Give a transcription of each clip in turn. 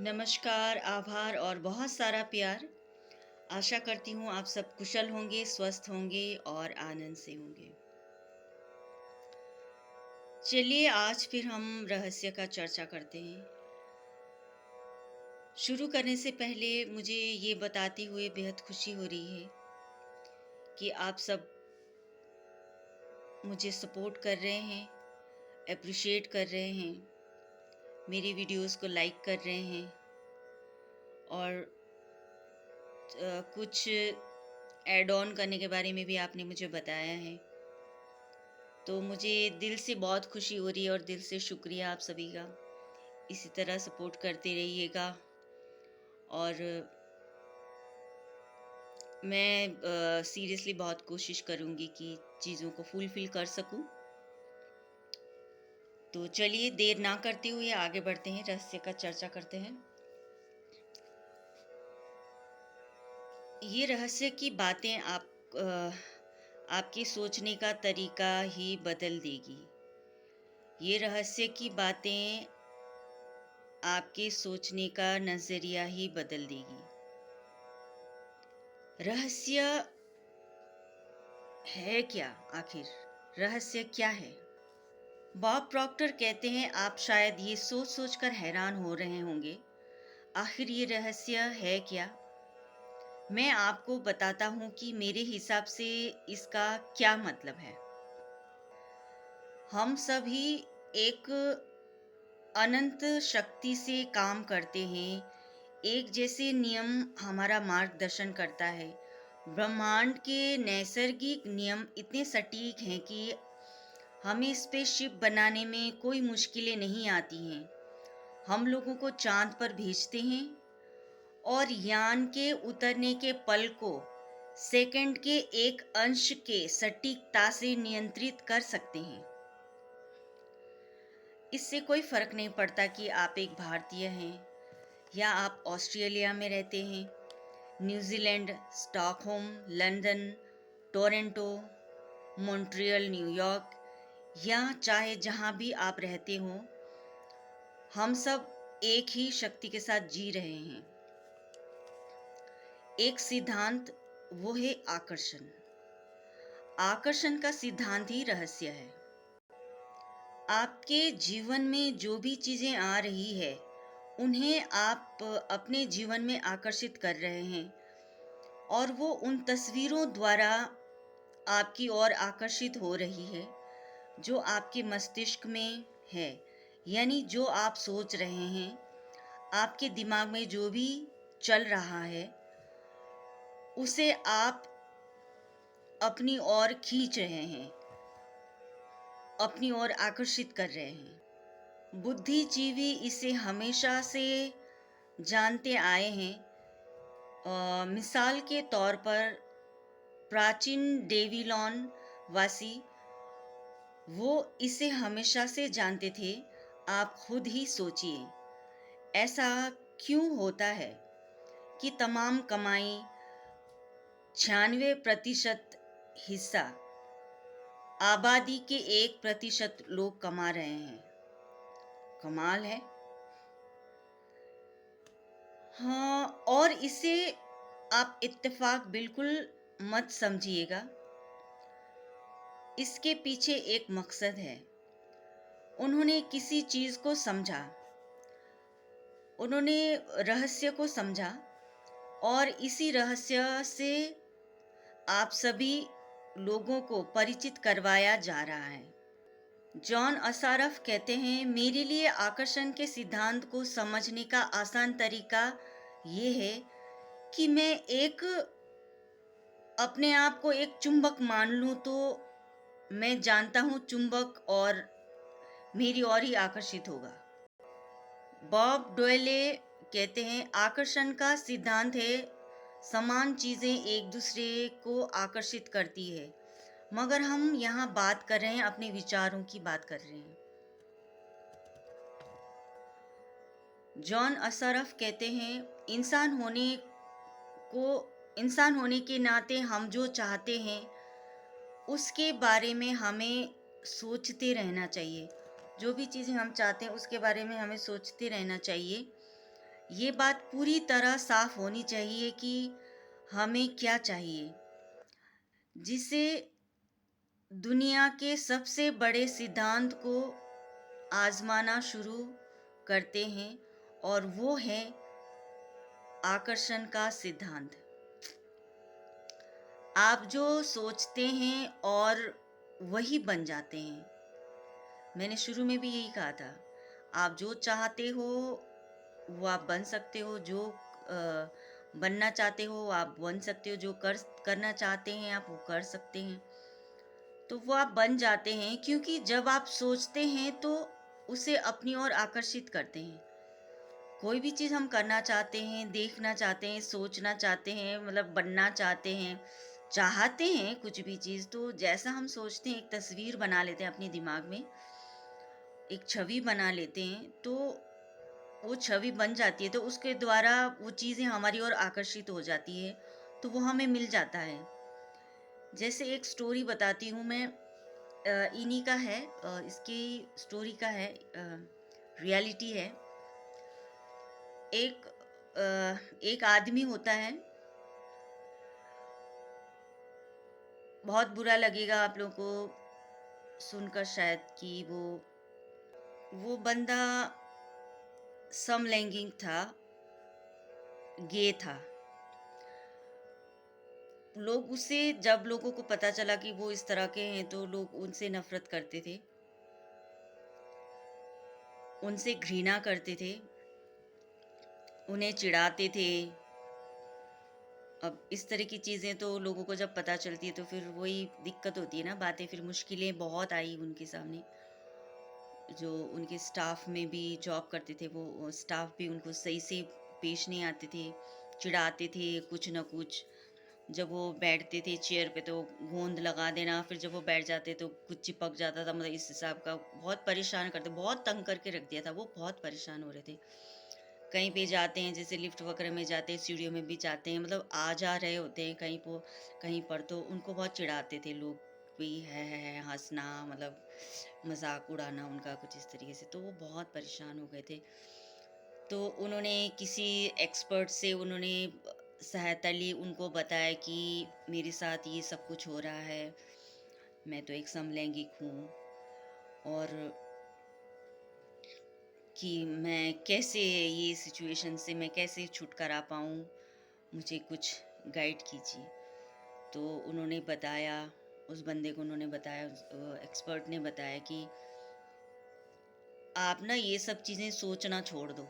नमस्कार, आभार और बहुत सारा प्यार। आशा करती हूँ आप सब कुशल होंगे, स्वस्थ होंगे और आनंद से होंगे। चलिए आज फिर हम रहस्य का चर्चा करते हैं। शुरू करने से पहले मुझे ये बताते हुए बेहद खुशी हो रही है कि आप सब मुझे सपोर्ट कर रहे हैं, एप्रिशिएट कर रहे हैं, मेरी वीडियोस को लाइक कर रहे हैं और कुछ ऐड ऑन करने के बारे में भी आपने मुझे बताया है। तो मुझे दिल से बहुत खुशी हो रही है और दिल से शुक्रिया आप सभी का। इसी तरह सपोर्ट करते रहिएगा और मैं सीरियसली बहुत कोशिश करूँगी कि चीज़ों को फुलफ़िल कर सकूँ। तो चलिए देर ना करते हुए आगे बढ़ते हैं, रहस्य का चर्चा करते हैं। ये रहस्य की बातें आपके सोचने का तरीका ही बदल देगी। ये रहस्य की बातें आपके सोचने का नज़रिया ही बदल देगी। रहस्य है क्या आखिर? रहस्य क्या है? बॉब प्रॉक्टर कहते हैं आप शायद ये सोच सोचकर हैरान हो रहे होंगे, आखिर ये रहस्य है क्या? मैं आपको बताता हूँ कि मेरे हिसाब से इसका क्या मतलब है। हम सभी एक अनंत शक्ति से काम करते हैं। एक जैसे नियम हमारा मार्गदर्शन करता है। ब्रह्मांड के नैसर्गिक नियम इतने सटीक हैं कि हमें स्पेसशिप बनाने में कोई मुश्किलें नहीं आती हैं। हम लोगों को चांद पर भेजते हैं और यान के उतरने के पल को सेकंड के एक अंश के सटीकता से नियंत्रित कर सकते हैं। इससे कोई फर्क नहीं पड़ता कि आप एक भारतीय हैं या आप ऑस्ट्रेलिया में रहते हैं, New Zealand, Stockholm, London, Toronto, Montreal, New York या चाहे जहाँ भी आप रहते हों, हम सब एक ही शक्ति के साथ जी रहे हैं। एक सिद्धांत, वो है आकर्षण। आकर्षण का सिद्धांत ही रहस्य है। आपके जीवन में जो भी चीज़ें आ रही है, उन्हें आप अपने जीवन में आकर्षित कर रहे हैं और वो उन तस्वीरों द्वारा आपकी ओर आकर्षित हो रही है जो आपके मस्तिष्क में है। यानी जो आप सोच रहे हैं, आपके दिमाग में जो भी चल रहा है, उसे आप अपनी ओर खींच रहे हैं, अपनी ओर आकर्षित कर रहे हैं। बुद्धिजीवी इसे हमेशा से जानते आए हैं। मिसाल के तौर पर प्राचीन डेविलॉन वासी, वो इसे हमेशा से जानते थे। आप खुद ही सोचिए, ऐसा क्यों होता है कि तमाम कमाई 96% हिस्सा आबादी के 1% लोग कमा रहे हैं। कमाल है। हाँ, और इसे आप इत्तेफाक बिल्कुल मत समझिएगा। इसके पीछे एक मकसद है। उन्होंने किसी चीज़ को समझा, उन्होंने रहस्य को समझा और इसी रहस्य से आप सभी लोगों को परिचित करवाया जा रहा है। जॉन असारफ कहते हैं मेरे लिए आकर्षण के सिद्धांत को समझने का आसान तरीका ये है कि मैं अपने आप को एक चुंबक मान लूं, तो मैं जानता हूं चुंबक और मेरी ओर ही आकर्षित होगा। बॉब डोयले कहते हैं आकर्षण का सिद्धांत है समान चीज़ें एक दूसरे को आकर्षित करती है, मगर हम यहाँ बात कर रहे हैं, अपने विचारों की बात कर रहे हैं। जॉन असरफ कहते हैं इंसान होने के नाते हम जो चाहते हैं उसके बारे में हमें सोचते रहना चाहिए। जो भी चीज़ें हम चाहते हैं उसके बारे में हमें सोचते रहना चाहिए। ये बात पूरी तरह साफ होनी चाहिए कि हमें क्या चाहिए, जिसे दुनिया के सबसे बड़े सिद्धांत को आजमाना शुरू करते हैं, और वो है आकर्षण का सिद्धांत। आप जो सोचते हैं और वही बन जाते हैं। मैंने शुरू में भी यही कहा था, आप जो चाहते हो वो आप बन सकते हो, जो बनना चाहते हो आप बन सकते हो, जो करना चाहते हैं आप वो कर सकते हैं। तो वो आप बन जाते हैं, क्योंकि जब आप सोचते हैं तो उसे अपनी ओर आकर्षित करते हैं। कोई भी चीज़ हम करना चाहते हैं, देखना चाहते हैं, सोचना चाहते हैं, मतलब बनना चाहते हैं कुछ भी चीज़, तो जैसा हम सोचते हैं एक तस्वीर बना लेते हैं अपने दिमाग में, एक छवि बना लेते हैं, तो वो छवि बन जाती है, तो उसके द्वारा वो चीज़ें हमारी ओर आकर्षित हो जाती है, तो वो हमें मिल जाता है। जैसे एक स्टोरी बताती हूँ मैं, इन्हीं का है, इसकी स्टोरी का है, रियलिटी है। एक एक आदमी होता है, बहुत बुरा लगेगा आप लोगों को सुनकर शायद कि वो बंदा समलैंगिक था, गे था। लोग उससे, जब लोगों को पता चला कि वो इस तरह के हैं, तो लोग उनसे नफरत करते थे, उनसे घृणा करते थे, उन्हें चिढ़ाते थे। अब इस तरह की चीज़ें तो लोगों को जब पता चलती है तो फिर वही दिक्कत होती है ना, बातें, फिर मुश्किलें बहुत आई उनके सामने। जो उनके स्टाफ में भी जॉब करते थे, वो स्टाफ भी उनको सही से पेश नहीं आते थे, चिढ़ाते थे कुछ ना कुछ। जब वो बैठते थे चेयर पे तो गोंद लगा देना, फिर जब वो बैठ जाते तो कुछ चिपक जाता था, मतलब इस हिसाब का बहुत परेशान करते, बहुत तंग करके रख दिया था, वो बहुत परेशान हो रहे थे। कहीं पे जाते हैं, जैसे लिफ्ट वगैरह में जाते हैं, सीढ़ियों में भी जाते हैं, मतलब आ जा रहे होते हैं कहीं पर, तो उनको बहुत चिढ़ाते थे लोग भी, है हंसना, मतलब मजाक उड़ाना उनका कुछ इस तरीके से, तो वो बहुत परेशान हो गए थे। तो उन्होंने किसी एक्सपर्ट से उन्होंने सहायता ली, उनको बताया कि मेरे साथ ये सब कुछ हो रहा है, मैं तो एक समलैंगिक हूँ, और कि मैं कैसे ये सिचुएशन से मैं कैसे छुटकारा पाऊँ, मुझे कुछ गाइड कीजिए। तो उन्होंने बताया, उस बंदे को उन्होंने बताया, एक्सपर्ट ने बताया कि आप ना ये सब चीज़ें सोचना छोड़ दो,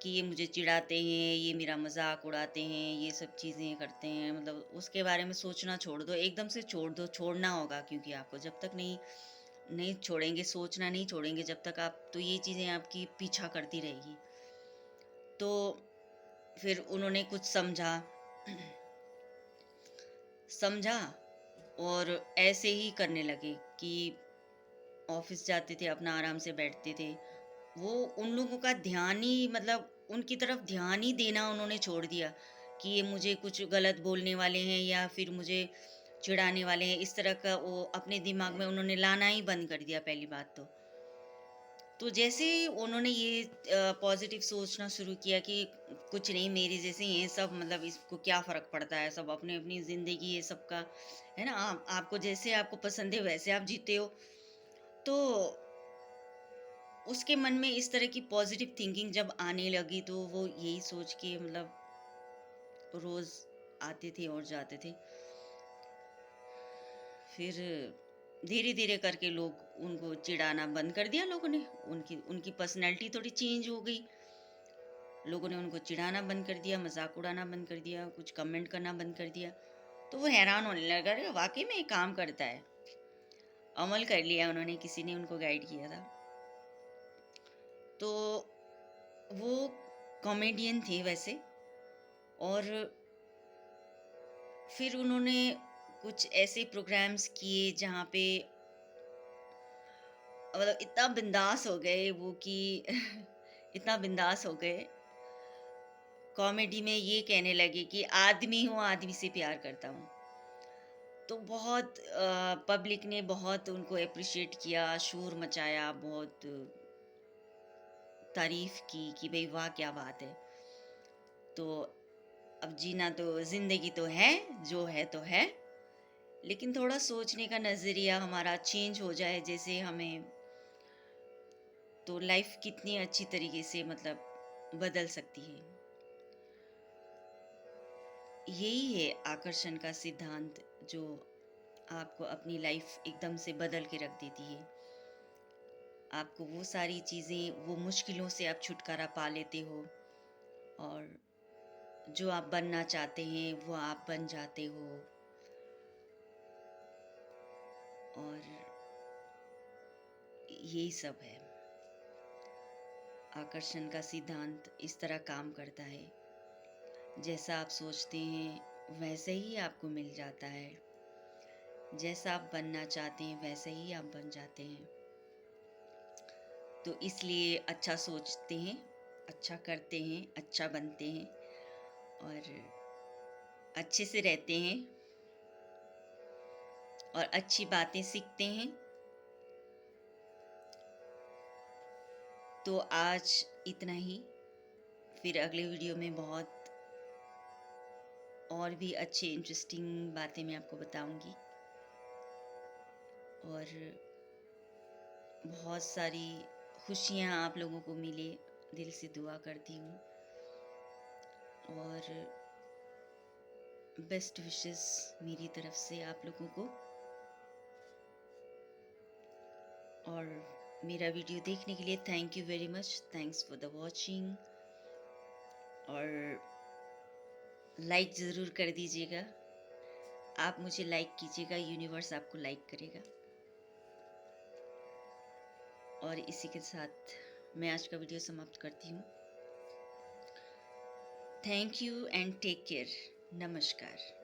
कि ये मुझे चिढ़ाते हैं, ये मेरा मजाक उड़ाते हैं, ये सब चीज़ें करते हैं, मतलब उसके बारे में सोचना छोड़ दो, एकदम से छोड़ दो, छोड़ना होगा, क्योंकि आपको जब तक नहीं नहीं छोड़ेंगे, सोचना नहीं छोड़ेंगे जब तक आप, तो ये चीज़ें आपकी पीछा करती रहेगी। तो फिर उन्होंने कुछ समझा और ऐसे ही करने लगे कि ऑफिस जाते थे, अपना आराम से बैठते थे। वो उन लोगों का ध्यान ही, मतलब उनकी तरफ ध्यान ही देना उन्होंने छोड़ दिया, कि ये मुझे कुछ गलत बोलने वाले हैं या फिर मुझे चिढ़ाने वाले हैं, इस तरह का वो अपने दिमाग में उन्होंने लाना ही बंद कर दिया, पहली बात तो जैसे ही उन्होंने ये पॉजिटिव सोचना शुरू किया कि कुछ नहीं, मेरे जैसे ही हैं सब, मतलब इसको क्या फ़र्क पड़ता है, सब अपनी अपनी ज़िंदगी है सबका, है ना, आपको जैसे आपको पसंद है वैसे आप जीते हो। तो उसके मन में इस तरह की पॉजिटिव थिंकिंग जब आने लगी, तो वो यही सोच के, मतलब रोज़ आते थे और जाते थे। फिर धीरे धीरे करके लोग उनको चिढ़ाना बंद कर दिया, लोगों ने, उनकी उनकी पर्सनैलिटी थोड़ी चेंज हो गई, लोगों ने उनको चिढ़ाना बंद कर दिया, मजाक उड़ाना बंद कर दिया, कुछ कमेंट करना बंद कर दिया। तो वो हैरान होने लगा, अरे वाकई में ये काम करता है। अमल कर लिया उन्होंने, किसी ने उनको गाइड किया था। तो वो कॉमेडियन थे वैसे, और फिर उन्होंने कुछ ऐसे प्रोग्राम्स किए जहाँ पे, मतलब इतना बिंदास हो गए वो कि इतना बिंदास हो गए, कॉमेडी में ये कहने लगे कि आदमी हूँ, आदमी से प्यार करता हूँ। तो बहुत पब्लिक ने बहुत उनको अप्रिशिएट किया, शोर मचाया, बहुत तारीफ की कि भाई वाह क्या बात है। तो अब जीना तो ज़िंदगी तो है, जो है तो है, लेकिन थोड़ा सोचने का नज़रिया हमारा चेंज हो जाए जैसे हमें, तो लाइफ कितनी अच्छी तरीके से मतलब बदल सकती है। यही है आकर्षण का सिद्धांत, जो आपको अपनी लाइफ एकदम से बदल के रख देती है। आपको वो सारी चीज़ें, वो मुश्किलों से आप छुटकारा पा लेते हो, और जो आप बनना चाहते हैं वो आप बन जाते हो। और यही सब है। आकर्षण का सिद्धांत इस तरह काम करता है, जैसा आप सोचते हैं वैसे ही आपको मिल जाता है। जैसा आप बनना चाहते हैं वैसे ही आप बन जाते हैं। तो इसलिए अच्छा सोचते हैं, अच्छा करते हैं, अच्छा बनते हैं, और अच्छे से रहते हैं, और अच्छी बातें सीखते हैं। तो आज इतना ही। फिर अगले वीडियो में बहुत और भी अच्छे इंटरेस्टिंग बातें मैं आपको बताऊंगी, और बहुत सारी खुशियाँ आप लोगों को मिले, दिल से दुआ करती हूँ। और बेस्ट विशेस मेरी तरफ से आप लोगों को। और मेरा वीडियो देखने के लिए thank you very much. Thanks for the watching. और लाइक ज़रूर कर दीजिएगा। आप मुझे लाइक कीजिएगा, यूनिवर्स आपको लाइक करेगा। और इसी के साथ मैं आज का वीडियो समाप्त करती हूँ। Thank you and take care. नमस्कार।